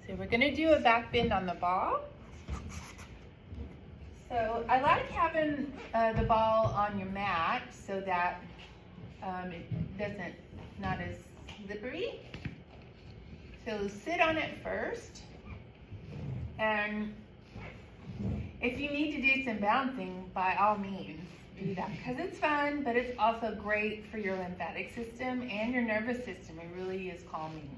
So we're going to do a back bend on the ball. So I like having the ball on your mat so that it not as slippery. So sit on it first, and if you need to do some bouncing, by all means do that, because it's fun, but it's also great for your lymphatic system and your nervous system. It really is calming.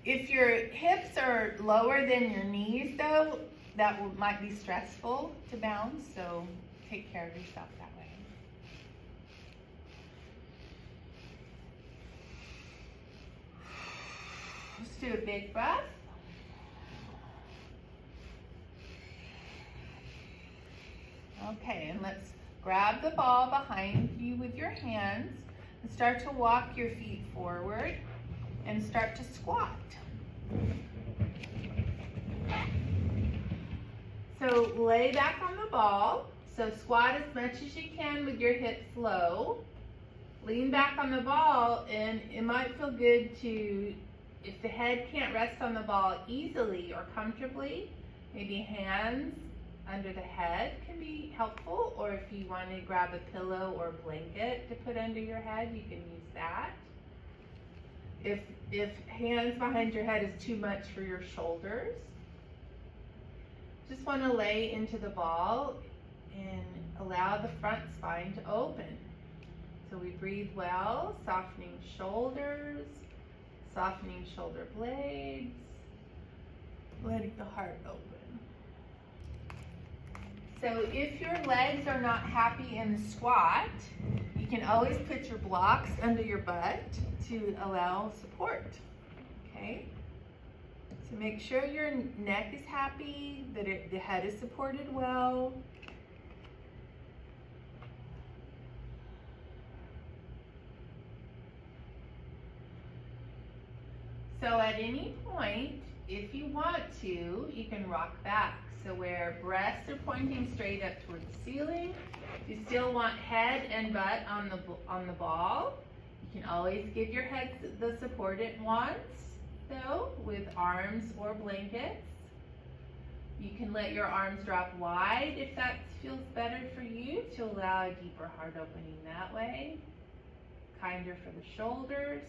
If your hips are lower than your knees, though, that might be stressful to bounce, so take care of yourself that way. Let's do a big breath. Okay, and let's grab the ball behind you with your hands and start to walk your feet forward and start to squat. So lay back on the ball. So squat as much as you can with your hips low. Lean back on the ball, and it might feel good to, if the head can't rest on the ball easily or comfortably, maybe hands under the head can be helpful, or if you want to grab a pillow or blanket to put under your head, you can use that. If hands behind your head is too much for your shoulders, just want to lay into the ball and allow the front spine to open. So we breathe well, softening shoulders, softening shoulder blades, letting the heart open. So if your legs are not happy in the squat, you can always put your blocks under your butt to allow support, okay? So make sure your neck is happy, that the head is supported well. So at any point, if you want to, you can rock back. So where breasts are pointing straight up towards the ceiling, you still want head and butt on the ball. You can always give your head the support it wants, though, with arms or blankets. You can let your arms drop wide if that feels better for you, to allow a deeper heart opening that way. Kinder for the shoulders.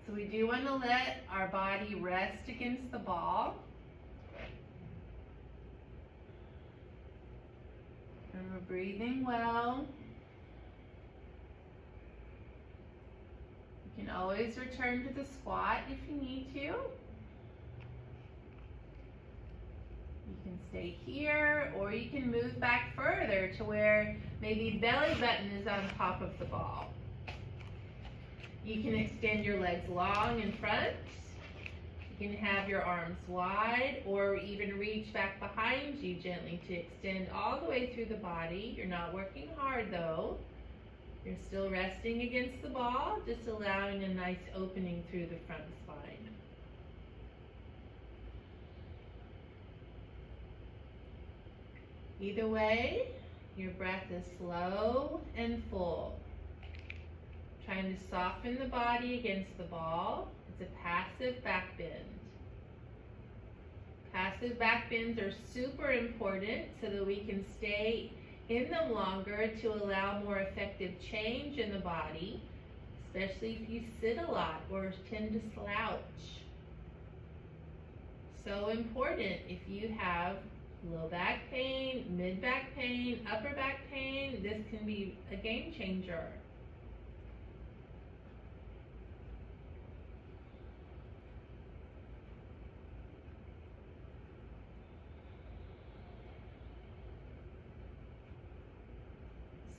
So we do want to let our body rest against the ball. And we're breathing well. You can always return to the squat if you need to. You can stay here, or you can move back further to where maybe belly button is on top of the ball. You can extend your legs long in front. You can have your arms wide, or even reach back behind you gently to extend all the way through the body. You're not working hard though. You're still resting against the ball, just allowing a nice opening through the front spine. Either way, your breath is slow and full. Trying to soften the body against the ball. It's a passive back bend. Passive back bends are super important so that we can stay in them longer to allow more effective change in the body, especially if you sit a lot or tend to slouch. So important if you have low back pain, mid back pain, upper back pain. This can be a game changer.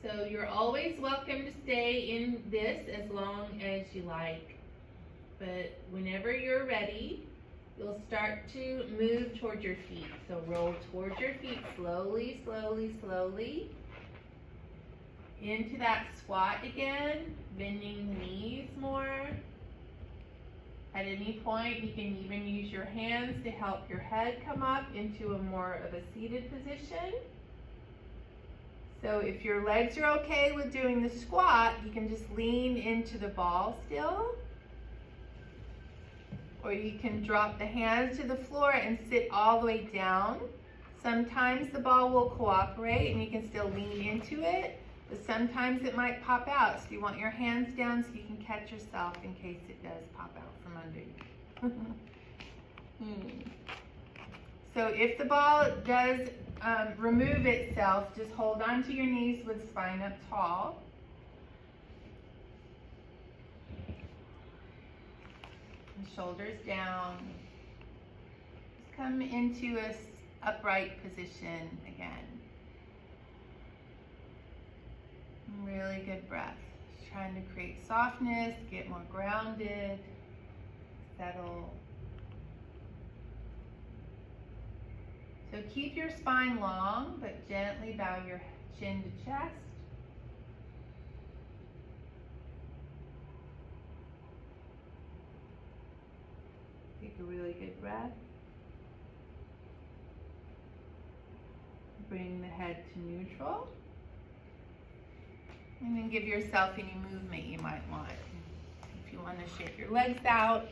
So you're always welcome to stay in this as long as you like. But whenever you're ready, you'll start to move towards your feet. So roll towards your feet slowly, slowly, slowly. Into that squat again, bending the knees more. At any point, you can even use your hands to help your head come up into a more of a seated position. So if your legs are okay with doing the squat, you can just lean into the ball still. Or you can drop the hands to the floor and sit all the way down. Sometimes the ball will cooperate and you can still lean into it, but sometimes it might pop out. So you want your hands down so you can catch yourself in case it does pop out from under you. So if the ball does remove itself, just hold on to your knees with spine up tall. And shoulders down. Just come into a upright position again. Really good breath. Just trying to create softness, get more grounded, settle. So keep your spine long, but gently bow your chin to chest. Take a really good breath. Bring the head to neutral. And then give yourself any movement you might want. If you want to shake your legs out,